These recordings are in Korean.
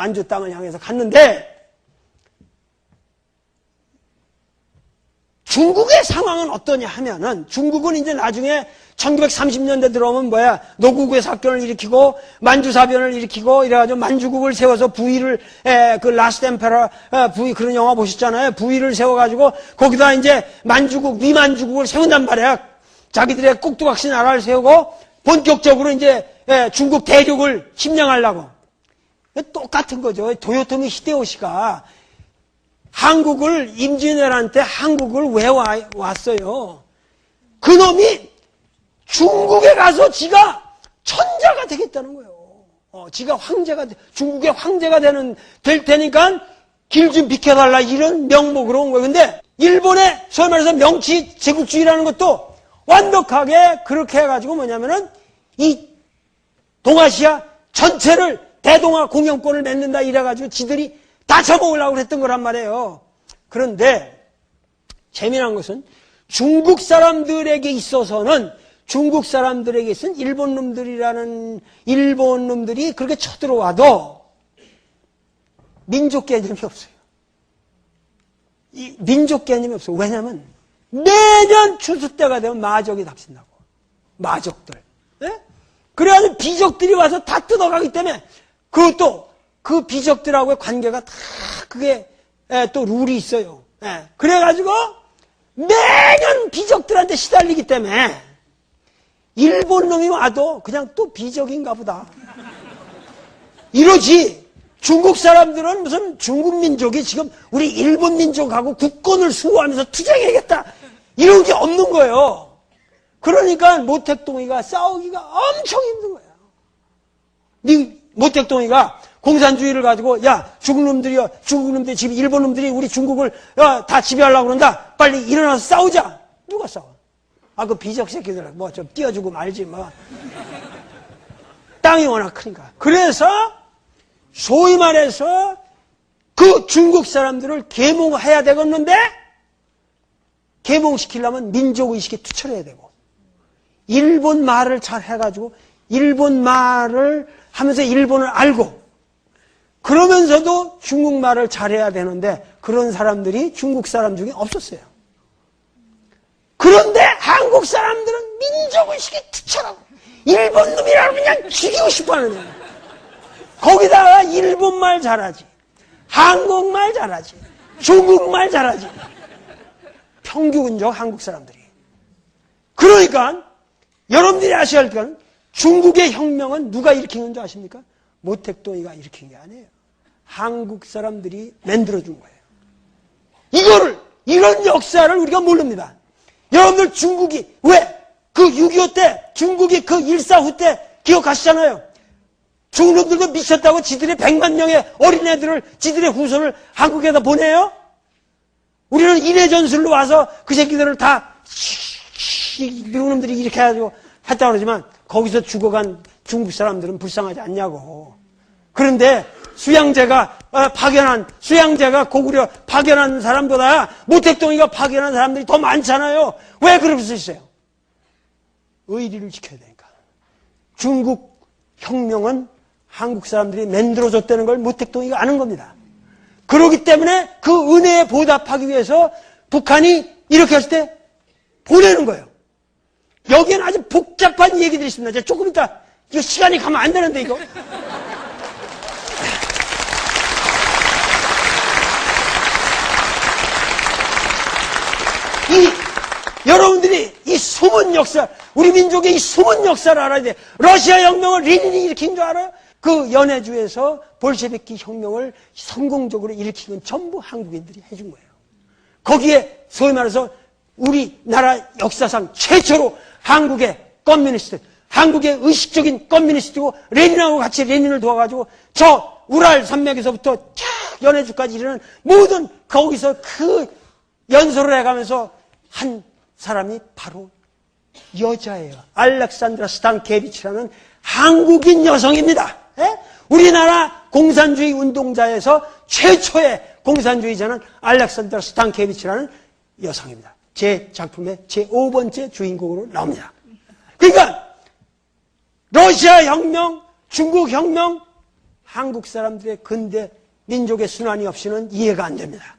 만주 땅을 향해서 갔는데 중국의 상황은 어떠냐 하면은 중국은 이제 나중에 1930년대 들어오면 노구구의 사건을 일으키고 만주사변을 일으키고 이래가지고 만주국을 세워서 부위를 그 라스트 엠페러 부위 그런 영화 보셨잖아요. 부위를 세워가지고 거기다 이제 만주국 미만주국을 세운단 말이야. 자기들의 꼭두각시 나라를 세우고 본격적으로 이제 중국 대륙을 침략하려고. 똑같은 거죠. 도요토미 히데요시가 한국을 임진왜란 때 한국을 왜 왔어요? 그놈이 중국에 가서 지가 천자가 되겠다는 거예요. 지가 중국의 황제가 될 테니까 길 좀 비켜달라 이런 명목으로 온 거예요. 근데 일본의 소위 말해서 명치 제국주의라는 것도 완벽하게 그렇게 해가지고 뭐냐면은 이 동아시아 전체를 대동아 공영권을 맺는다 이래가지고 지들이 다 쳐먹으려고 했던 거란 말이에요. 그런데 재미난 것은 중국 사람들에게 있어서는 일본 놈들이 그렇게 쳐들어와도 민족 개념이 없어요. 이 민족 개념이 없어요. 왜냐하면 매년 추수 때가 되면 마적이 닥친다고. 마적들. 네? 그래가지고 비적들이 와서 다 뜯어가기 때문에 그것도 그 비적들하고의 관계가 다 그게 또 룰이 있어요. 그래가지고 매년 비적들한테 시달리기 때문에 일본 놈이 와도 그냥 또 비적인가 보다. 이러지. 중국 사람들은 무슨 중국 민족이 지금 우리 일본 민족하고 국권을 수호하면서 투쟁해야겠다. 이런 게 없는 거예요. 그러니까 모택동이가 싸우기가 엄청 힘든 거예요. 모택동이가 공산주의를 가지고 야 중국 놈들이 지금 일본 놈들이 우리 중국을 다 지배하려고 그런다. 빨리 일어나서 싸우자. 누가 싸워? 그 비적 새끼들 뭐 좀 띄워주고 말지 뭐. 땅이 워낙 크니까. 그래서 소위 말해서 그 중국 사람들을 계몽해야 되겠는데 계몽시키려면 민족의식에 투철해야 되고 일본 말을 잘 해가지고 일본 말을 하면서 일본을 알고 그러면서도 중국말을 잘해야 되는데 그런 사람들이 중국 사람 중에 없었어요. 그런데 한국 사람들은 민족의식에 투철하고 일본 놈이라고 그냥 죽이고 싶어하는 거예요. 거기다가 일본말 잘하지, 한국말 잘하지, 중국말 잘하지. 평균적 한국 사람들이. 그러니까 여러분들이 아셔야 할 건 중국의 혁명은 누가 일으킨 줄 아십니까? 모택동이가 일으킨 게 아니에요. 한국 사람들이 만들어준 거예요. 이런 역사를 우리가 모릅니다. 여러분들 중국이 왜 그 6.25 때 중국이 그 일사후 때 기억하시잖아요. 중국놈들도 미쳤다고 지들의 100만 명의 어린애들을 지들의 후손을 한국에다 보내요? 우리는 인해전술로 와서 그 새끼들을 다 미국놈들이 이렇게 해가지고 했다고 그러지만 거기서 죽어간 중국 사람들은 불쌍하지 않냐고. 그런데 수양제가 고구려 파견한 사람보다 모택동이가 파견한 사람들이 더 많잖아요. 왜 그럴 수 있어요? 의리를 지켜야 되니까. 중국 혁명은 한국 사람들이 만들어줬다는 걸 모택동이가 아는 겁니다. 그렇기 때문에 그 은혜에 보답하기 위해서 북한이 이렇게 했을 때 보내는 거예요. 여기에는 아주 복잡한 얘기들이 있습니다. 제가 조금 이따 이거 시간이 가면 안 되는데 이거. 여러분들이 이 숨은 역사, 우리 민족의 이 숨은 역사를 알아야 돼. 러시아 혁명을 레닌이 일으킨 줄 알아요? 그 연해주에서 볼셰비키 혁명을 성공적으로 일으킨 건 전부 한국인들이 해준 거예요. 거기에 소위 말해서 우리나라 역사상 최초로 한국의 커뮤니스트, 한국의 의식적인 커뮤니스트고 레닌하고 같이 레닌을 도와가지고 저 우랄 산맥에서부터 쫙 연해주까지 이르는 모든 거기서 그 연설을 해가면서 한 사람이 바로 여자예요. 알렉산드라 스탄케비치라는 한국인 여성입니다. 예? 우리나라 공산주의 운동자에서 최초의 공산주의자는 알렉산드라 스탄케비치라는 여성입니다. 제 작품의 제5번째 주인공으로 나옵니다. 그러니까 러시아 혁명, 중국 혁명, 한국 사람들의 근대 민족의 순환이 없이는 이해가 안 됩니다.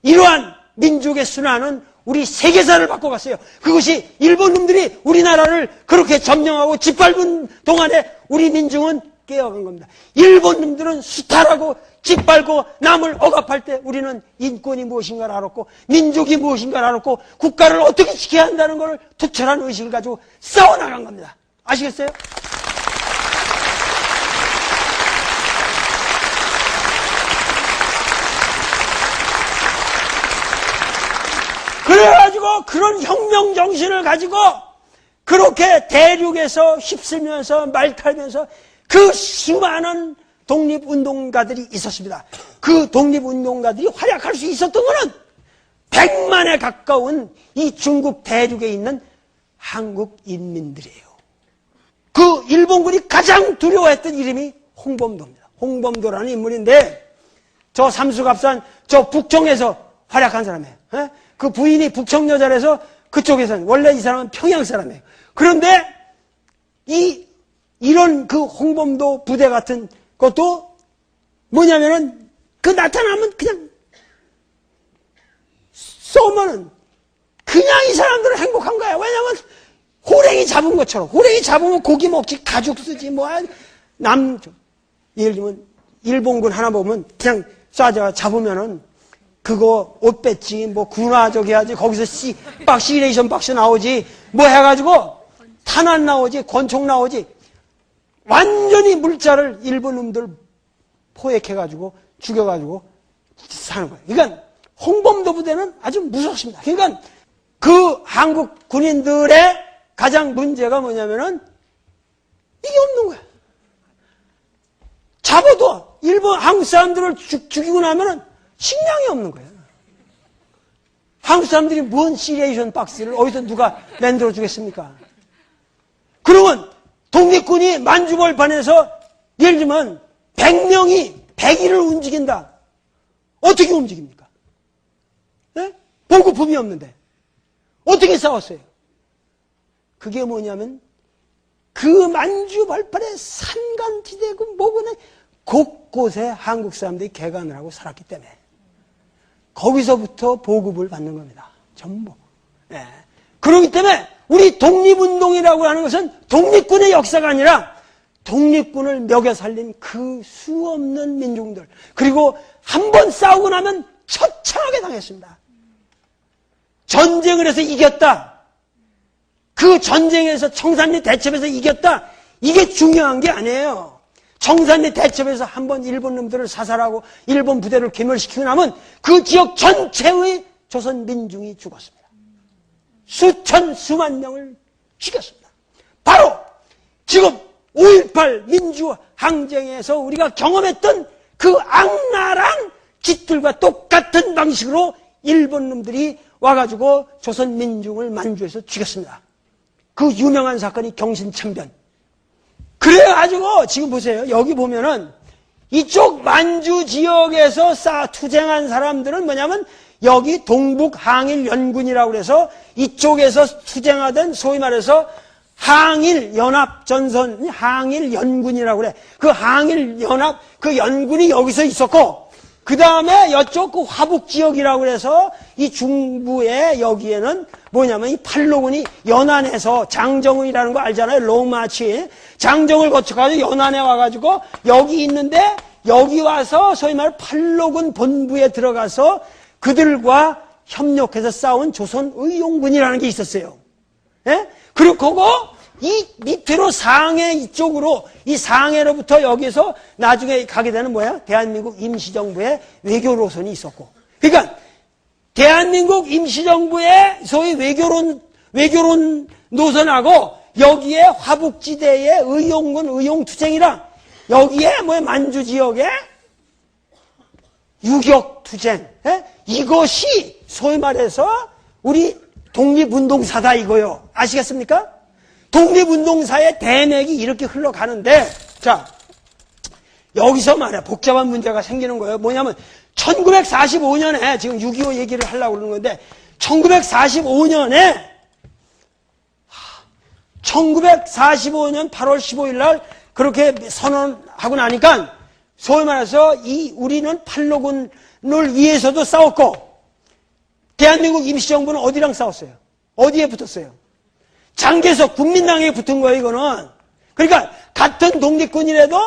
이러한 민족의 순환은 우리 세계사를 바꿔갔어요. 그것이 일본 놈들이 우리나라를 그렇게 점령하고 짓밟은 동안에 우리 민중은 깨어간 겁니다. 일본 놈들은 수탈하고 짓밟고 남을 억압할 때 우리는 인권이 무엇인가를 알았고 민족이 무엇인가를 알았고 국가를 어떻게 지켜야 한다는 것을 투철한 의식을 가지고 싸워나간 겁니다. 아시겠어요? 그래가지고 그런 혁명 정신을 가지고 그렇게 대륙에서 휩쓸면서 말 탈면서 그 수많은 독립운동가들이 있었습니다. 그 독립운동가들이 활약할 수 있었던 것은 100만에 가까운 이 중국 대륙에 있는 한국 인민들이에요. 그 일본군이 가장 두려워했던 이름이 홍범도입니다. 홍범도라는 인물인데 저 삼수갑산 저 북청에서 활약한 사람이에요. 그 부인이 북청 여자라서 그쪽에서는 원래 이 사람은 평양 사람이에요. 그런데 이런 그 홍범도 부대 같은 것도 뭐냐면은 그 나타나면 그냥 쏘면은 그냥 이 사람들은 행복한 거야. 왜냐면 호랭이 잡은 것처럼 호랭이 잡으면 고기 먹지 가죽 쓰지 예를 들면 일본군 하나 보면 그냥 잡으면은 그거 옷 뺐지 군화 저기 하지 거기서 시레이션 박스 나오지 해가지고 탄환 나오지 권총 나오지 완전히 물자를 일본 놈들 포획해가지고 죽여가지고 사는 거예요. 그러니까 홍범도 부대는 아주 무섭습니다. 그러니까 그 한국 군인들의 가장 문제가 뭐냐면은 이게 없는 거야. 잡아도 일본 한국 사람들을 죽이고 나면은 식량이 없는 거예요. 한국 사람들이 뭔 시레이션 박스를 어디서 누가 만들어 주겠습니까? 그러면 독립군이 만주벌판에서 예를 들면 100명이 100일을 움직인다. 어떻게 움직입니까? 네? 보급품이 없는데 어떻게 싸웠어요? 그게 뭐냐면 그 만주벌판의 산간지대고 뭐고는 곳곳에 한국 사람들이 개간을 하고 살았기 때문에 거기서부터 보급을 받는 겁니다. 전부. 네. 그렇기 때문에 우리 독립운동이라고 하는 것은 독립군의 역사가 아니라 독립군을 먹여 살린 그 수없는 민중들 그리고 한 번 싸우고 나면 처참하게 당했습니다. 전쟁을 해서 이겼다. 그 전쟁에서 청산리 대첩에서 이겼다. 이게 중요한 게 아니에요. 청산리 대첩에서 한번 일본 놈들을 사살하고 일본 부대를 괴멸시키고 나면 그 지역 전체의 조선 민중이 죽었습니다. 수천 수만 명을 죽였습니다. 바로 지금 5.18 민주항쟁에서 우리가 경험했던 그 악랄한 짓들과 똑같은 방식으로 일본 놈들이 와가지고 조선 민중을 만주에서 죽였습니다. 그 유명한 사건이 경신참변. 그래가지고 지금 보세요. 여기 보면은 이쪽 만주 지역에서 투쟁한 사람들은 뭐냐면 여기 동북항일연군이라고 그래서 이쪽에서 투쟁하던 소위 말해서 항일연합전선 항일연군이라고 그래. 그 항일연합 그 연군이 여기서 있었고 그 다음에 이쪽 그 화북지역이라고 그래서 이 중부에 여기에는 뭐냐면 이 팔로군이 연안에서 장정이라는 거 알잖아요. 롱마치. 장정을 거쳐가지고 연안에 와가지고 여기 있는데 여기 와서 소위 말해 팔로군 본부에 들어가서 그들과 협력해서 싸운 조선의용군이라는 게 있었어요. 예? 그리고 그거 이 밑으로 상해 이쪽으로 이 상해로부터 여기서 나중에 가게 되는 뭐야? 대한민국 임시정부의 외교 노선이 있었고. 그러니까 대한민국 임시정부의 소위 외교론 노선하고 여기에 화북지대의 의용군 의용투쟁이랑 여기에 뭐 만주 지역의 유격투쟁 이것이 소위 말해서 우리 독립운동사다 이거요. 아시겠습니까? 독립운동사의 대맥이 이렇게 흘러가는데 자 여기서 말이야 복잡한 문제가 생기는 거예요. 뭐냐면 1945년에 지금 6.25 얘기를 하려고 그러는 건데 1945년에 1945년 8월 15일 날 그렇게 선언하고 나니까 소위 말해서 우리는 팔로군을 위해서도 싸웠고, 대한민국 임시정부는 어디랑 싸웠어요? 어디에 붙었어요? 장개석, 국민당에 붙은 거예요, 이거는. 그러니까, 같은 독립군이라도,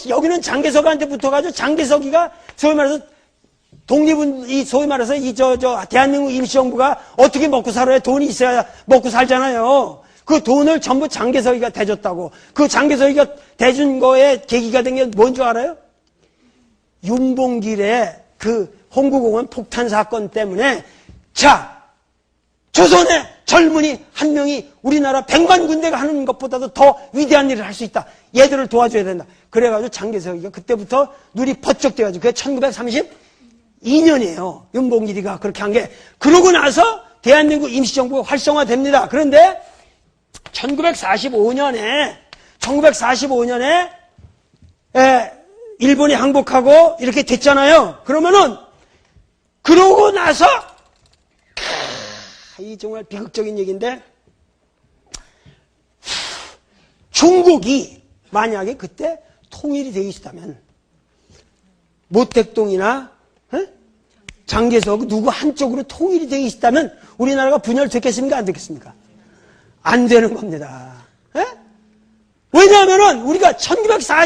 여기는 장개석한테 붙어가지고, 장개석이가, 소위 말해서, 소위 말해서, 대한민국 임시정부가 어떻게 먹고 살아야 돈이 있어야 먹고 살잖아요. 그 돈을 전부 장개석이가 대줬다고. 그 장개석이가 대준 거에 계기가 된 게 뭔 줄 알아요? 윤봉길의 그 홍구공원 폭탄 사건 때문에, 자, 조선의 젊은이 한 명이 우리나라 100만 군대가 하는 것보다도 더 위대한 일을 할 수 있다. 얘들을 도와줘야 된다. 그래가지고 장개석이가 그때부터 눈이 번쩍 돼가지고, 그게 1932년이에요. 윤봉길이가 그렇게 한 게. 그러고 나서 대한민국 임시정부가 활성화됩니다. 그런데 1945년에 일본이 항복하고 이렇게 됐잖아요. 그러면은, 그러고 나서, 이 정말 비극적인 얘기인데, 중국이 만약에 그때 통일이 되어 있었다면, 모택동이나 장개석 누구 한쪽으로 통일이 되어 있었다면 우리나라가 분열됐겠습니까? 안 됐겠습니까? 안 되는 겁니다. 왜냐하면은 우리가 1940